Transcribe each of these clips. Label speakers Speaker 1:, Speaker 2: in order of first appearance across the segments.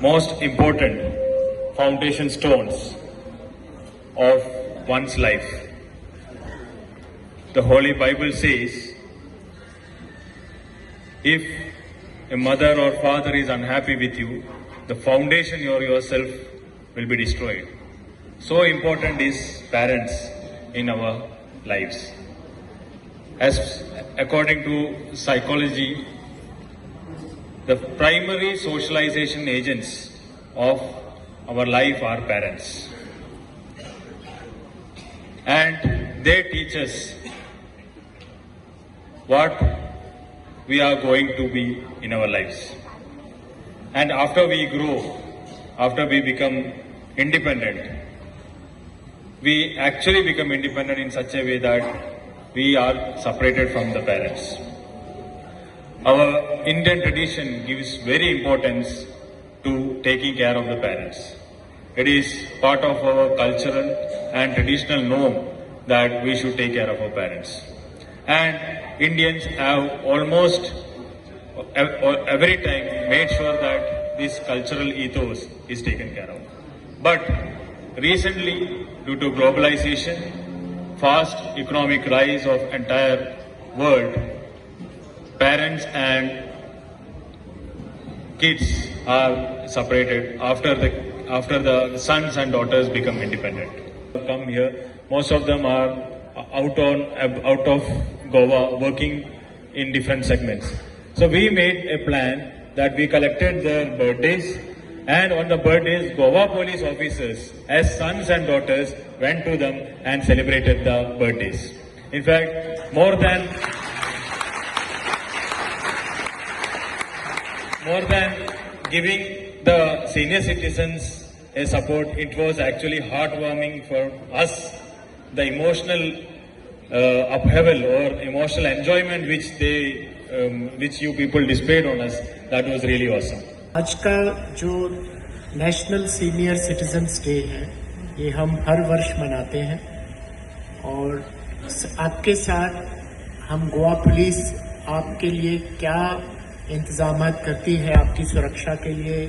Speaker 1: most important foundation stones of one's life. The Holy Bible says, if a mother or father is unhappy with you, the foundation you yourself will be destroyed. So important is parents in our lives. As according to psychology, the primary socialization agents of our life are parents. And they teach us what we are going to be in our lives. And after we grow, after we become independent, we actually become independent in such a way that we are separated from the parents. Our Indian tradition gives very importance to taking care of the parents. It is part of our cultural and traditional norm that we should take care of our parents. And Indians have almost every time made sure that this cultural ethos is taken care of. But recently, due to globalization, fast economic rise of entire world, parents and kids are separated after the sons and daughters become independent. Come here, most of them are out of Goa working in different segments. So we made a plan that we collected their birthdays, and on the birthdays, Goa police officers as sons and daughters went to them and celebrated the birthdays. In fact, more than giving the senior citizens a support, it was actually heartwarming for us. The emotional upheaval or emotional enjoyment which you people displayed on us, that was really awesome.
Speaker 2: आज का जो national senior citizens day है, ये हम हर वर्ष मनाते हैं और आपके साथ हम गोवा पुलिस आपके लिए क्या इंतजाम करती है, आपकी सुरक्षा के लिए,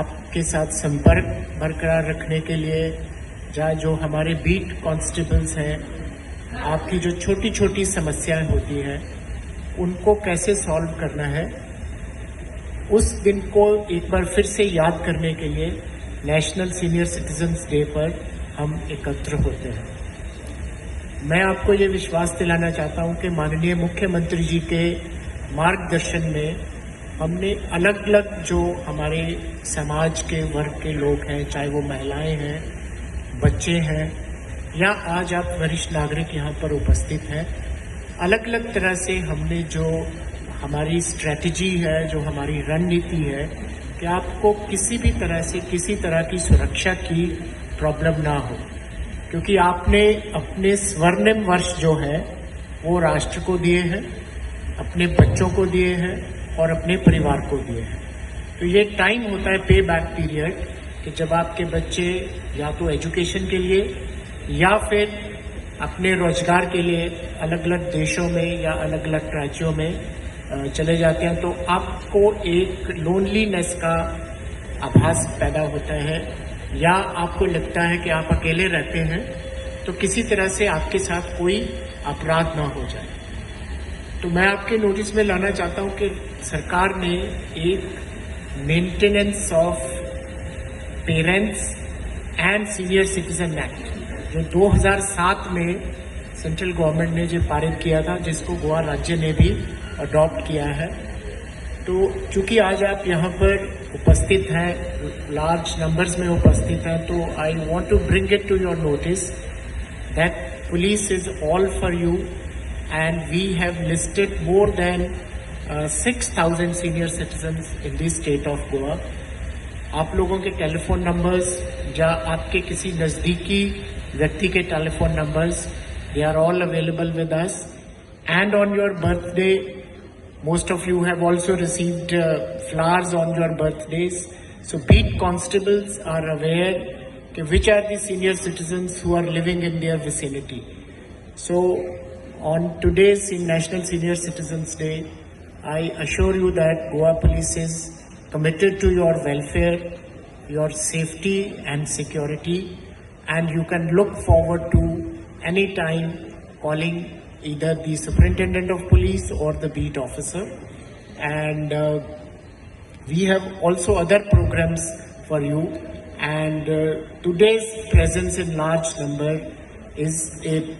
Speaker 2: आपके साथ संपर्क बरकरार रखने के लिए, जहाँ जो हमारे बीट कांस्टेबल्स हैं, आपकी जो छोटी छोटी समस्याएं होती हैं उनको कैसे सॉल्व करना है, उस दिन को एक बार फिर से याद करने के लिए नेशनल सीनियर सिटीजन्स डे पर हम एकत्र होते हैं। मैं आपको ये विश्वास दिलाना चाहता हूँ कि माननीय मुख्यमंत्री जी के मार्गदर्शन में हमने अलग अलग जो हमारे समाज के वर्ग के लोग हैं, चाहे वो महिलाएं हैं, बच्चे हैं या आज आप वरिष्ठ नागरिक यहाँ पर उपस्थित हैं, अलग अलग तरह से हमने जो हमारी स्ट्रैटेजी है, जो हमारी रणनीति है कि आपको किसी भी तरह से किसी तरह की सुरक्षा की प्रॉब्लम ना हो, क्योंकि आपने अपने स्वर्णिम वर्ष जो है वो राष्ट्र को दिए हैं, अपने बच्चों को दिए हैं और अपने परिवार को दिए हैं। तो ये टाइम होता है पे बैक पीरियड कि जब आपके बच्चे या तो एजुकेशन के लिए या फिर अपने रोजगार के लिए अलग अलग देशों में या अलग अलग राज्यों में चले जाते हैं, तो आपको एक लोनलीनेस का आभास पैदा होता है या आपको लगता है कि आप अकेले रहते हैं, तो किसी तरह से आपके साथ कोई अपराध ना हो जाए। तो मैं आपके नोटिस में लाना चाहता हूं कि सरकार ने एक maintenance of parents and senior citizen act जो 2007 में सेंट्रल गवर्नमेंट ने जो पारित किया था, जिसको गोवा राज्य ने भी अडॉप्ट किया है। तो चूंकि आज आप यहाँ पर उपस्थित हैं, लार्ज नंबर्स में उपस्थित हैं, तो I want to bring it to your notice that police is all for you and we have listed more than 6,000 senior citizens in the state of Goa. आप लोगों के टेलीफोन नंबर्स या आपके किसी नज़दीकी व्यक्ति के telephone numbers, they are all available with us. And on your birthday, most of you have also received flowers on your birthdays. So beat constables are aware which are the senior citizens who are living in their vicinity. So on today's National Senior Citizens Day, I assure you that Goa Police's committed to your welfare, your safety and security, and you can look forward to any time calling either the superintendent of police or the beat officer. And we have also other programs for you, and today's presence in large number is a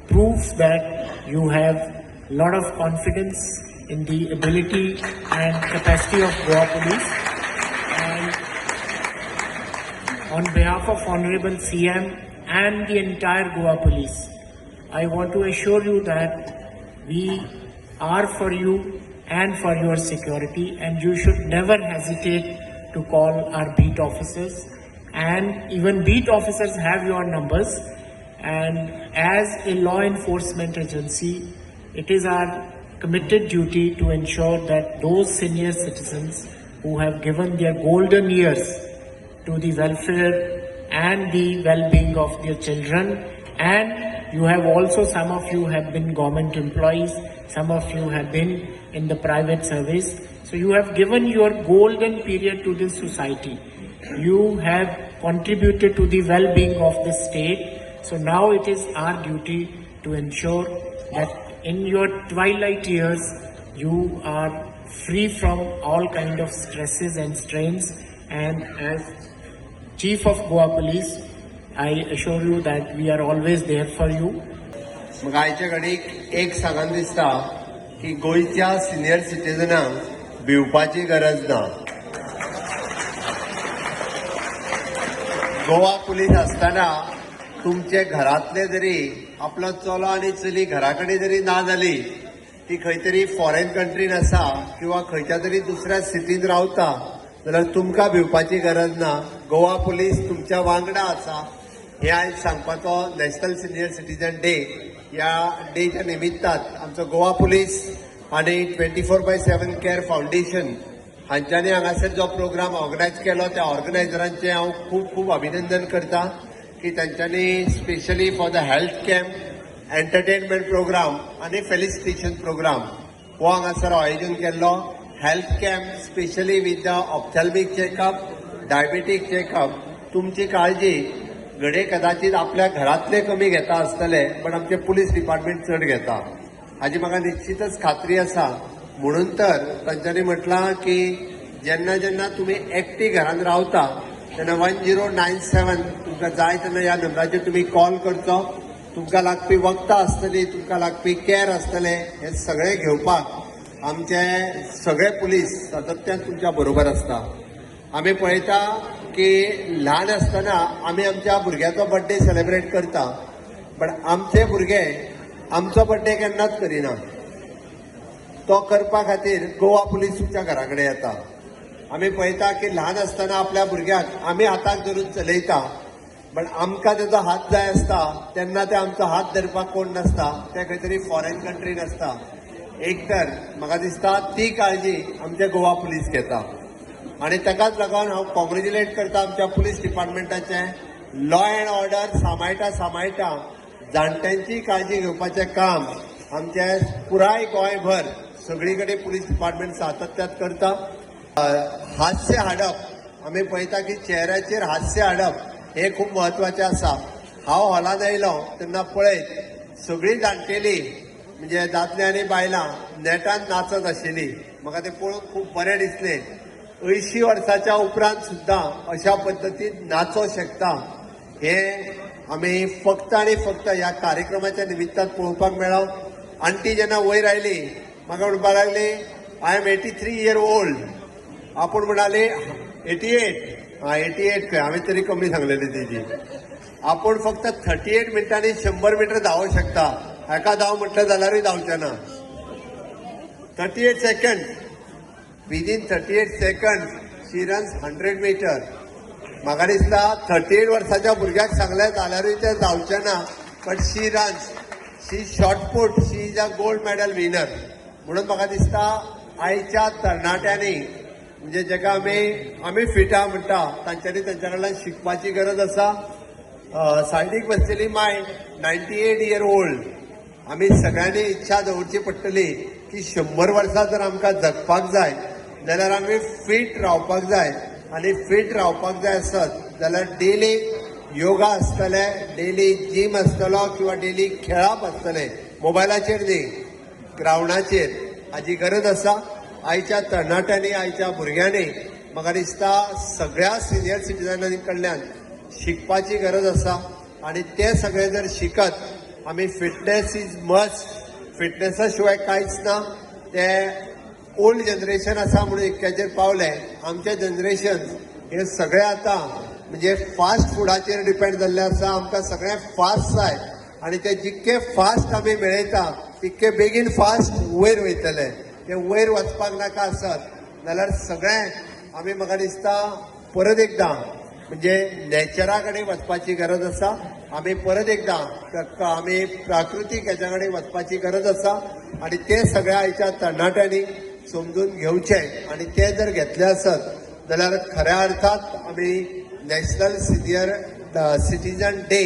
Speaker 2: proof that you have a lot of confidence in the ability and capacity of Goa Police. And on behalf of Honorable CM and the entire Goa Police, I want to assure you that we are for you and for your security, and you should never hesitate to call our beat officers, and even beat officers have your numbers. And as a law enforcement agency, it is our committed duty to ensure that those senior citizens who have given their golden years to the welfare and the well-being of their children, and you have also, some of you have been government employees, some of you have been in the private service, so you have given your golden period to this society. You have contributed to the well-being of the state. So now it is our duty to ensure that in your twilight years you are free from all kind of stresses and strains. And as Chief of Goa Police, I assure you that we are always there for you.
Speaker 3: मग आयच्या घडीक एक सांगन दिसता की गोंयच्या senior सिटीजनांक भिवपाची गरज ना. Goa police आसतना तुमचे घरातले जरी आपलो चलो आनी चली घरा कडेन जरी ना जाली, ती खंय तरी फॉरेन कंट्रीन आसा किंवा खंयच्या तरी दुसऱ्या सिटीन रावता, जाल्यार तुमकां भिवपाची गरज ना. गोवा पुलीस तुमच्या वांगडा आसा. हे आयज सांगपाचो नॅशनल सिनियर सिटीजन डे. या डेच्या निमित्तान आमचो गोवा पुलीस आनी 24/7 केअर फाउंडेशन हांच्यांनी हांगासर जो प्रोग्राम ऑर्गनायज केलो त्या ऑर्गनायझरांचे हांव खूब खूब अभिनंदन करता की तांच्यांनी specially for the health camp, entertainment programme आनी फेलिसिटेशन प्रोग्राम हो हांगासर आयोजन केल्लो. Health camp specially with the ophthalmic checkup, diabetic checkup. तुमची काळजी घडये कदाचित आपल्या घरातले कमी घेता आसतले, पण आमचे पुलीस डिपार्टमेंट चड घेता हाची म्हाका निश्चितच खात्री आसा. म्हणून तर तांच्यांनी म्हटलां की जेन्ना जेन्ना तुमी एकटी घरान रावता तेन्ना 1097 तुमकां जाय तेन्ना ह्या नंबराचेर तुमी कॉल करचो. तुमकां लागपी वखदां आसतली, तुमकां लागपी केअर आसतले, हे सगळे घेवपाक आमचे सगळे पुलीस सातत्यान तुमच्या बरोबर आसता. आमी पळयता की ल्हान आसतना आमी आमच्या भुरग्याचो बर्थडे सेलिब्रेट करता, पण आमचे भुरगे आमचो बर्थडे केन्नाच करिना. तो करपा खातीर गोवा पुलीस तुमच्या घरा कडेन येता. आमी पळयता की ल्हान आसतना आपल्या भुरग्याक आमी हाताक धरून चलयता, पण आमकां तेजो हात जाय आसता तेन्ना ते आमचो हात धरपाक कोण नासता, ते खंय तरी फॉरेन कंट्रीन आसता. एक तर म्हाका दिसता ती काळजी आमचे गोवा पुलीस घेता, आनी ताकाच लागून हांव कॉंग्रेच्युलेट करता आमच्या पुलीस डिपार्टमेंटाचे. लॉ अँड ऑर्डर सांबाळटा जाणट्यांची काळजी घेवपाचें काम आमचे पुराय गोंयभर सगळी कडेन पुलीस डिपार्टमेंट सातत्यात करता. हास्य हाडप, आमी पळयता की चेहऱ्याचेर हास्य हाडप हे खूब म्हत्वाचें आसा. हांव हॉलांत आयलो तेन्ना पळयत सगळीं जाणटेली म्हणजे दादले आनी बायलां नेटान नाचत आशिल्ली. म्हाका तें पळोवन खूब बरें दिसलें. 80 वर्साच्या उपरांत सुद्दां अशा पद्दतीन नाचो शकता हे आमी फक्त आनी फक्त ह्या कार्यक्रमाच्या निमित्तान पळोवपाक मेळ्ळो. आंटी जेन्ना वयर आयली म्हाका म्हणपाक लागली आय एम 83 year old. आपूण म्हणाली 88. 88 खंय, हांवें तरी कमी सांगलेली तेजी. आपूण फक्त 38 मिनटांनी 100 मीटर धांवूंक शकता. हाका धांव म्हटलें जाल्यारूय धांवचें ना. 38 second. Within 38 seconds she runs 100 meter. म्हाका दिसता 38 वर्साच्या भुरग्याक सांगलें जाल्यारूय ते जावचें ना, but she runs, she shot put, she is a gold medal winner. म्हणून म्हाका दिसता आयच्या तरणाट्यांनी म्हणजे जेका आमी फिट आहा म्हणटा तांच्यांनी तांच्या कडल्यान शिकपाची गरज आसा. सायडीक बसलेली माय 98 year old. आमी सगळ्यांनी इच्छा दवरची पडटली की 100 वर्सां जर आमकां जगपाक जाय जाल्यार आमी फीट रावपाक जाय आनी फीट रावपाक जाय आसत जाल्यार डेली योगा आसतले, डेली जिम आसतलो किंवा डेली खेळप आसतले, मोबायलाचेर न्ही ग्रावंडाचेर हाची गरज आसा. आयच्या तरणाट्यांनी आयच्या भुरग्यांनी म्हाका दिसता सगळ्या सिनियर सिटीजनांनी कडल्यान शिकपाची गरज आसा आनी ते सगळे जर शिकत आमी फिटनेस इज मस्ट, फिटनेसा शिवाय कांयच ना. ते ओल्ड जनरेशन आसा म्हणून इतक्याचेर पावले. आमचे जनरेशन हे सगळे आतां म्हणजे फास्ट फुडाचेर डिपेंड जाल्ले आसा. आमकां सगळें फास्ट जाय आनी ते जितके फास्ट आमी मेळयता तितके बेगीन फास्ट वयर वयतले. ते वयर वचपाक नाका आसत जाल्यार सगळें आमी म्हाका दिसता परत एकदां म्हणजे नॅचरा कडेन वचपाची गरज आसा. आमी परत एकदां आमी प्राकृतीक हेच्या कडेन वचपाची गरज आसा आनी ते सगळ्या आयच्या तरणाट्यांनी समजून घेवचें आनी ते जर घेतले आसत जाल्यार खऱ्या अर्थात आमी नॅशनल सिनियर सिटीजन डे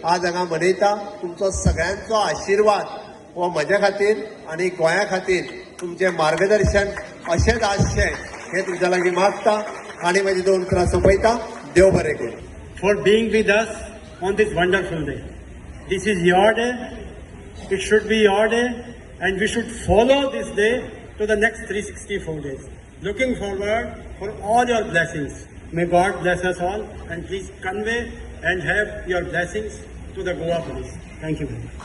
Speaker 3: आज हांगा मनयता. तुमचो सगळ्यांचो आशिर्वाद हो म्हज्या खातीर आनी गोंया खातीर तुमचें मार्गदर्शन अशेंच आसचें हें तुमच्या लागीं मागता आनी म्हजी 2 उतरां सोंपयता. देव बरें करूं.
Speaker 4: For being with us on this wonderful day. This is your day. It should be your day, and we should follow this day to the next 364 days. Looking forward for all your blessings. May God bless us all, and please convey and have your blessings to the Goa Police. Thank you very much.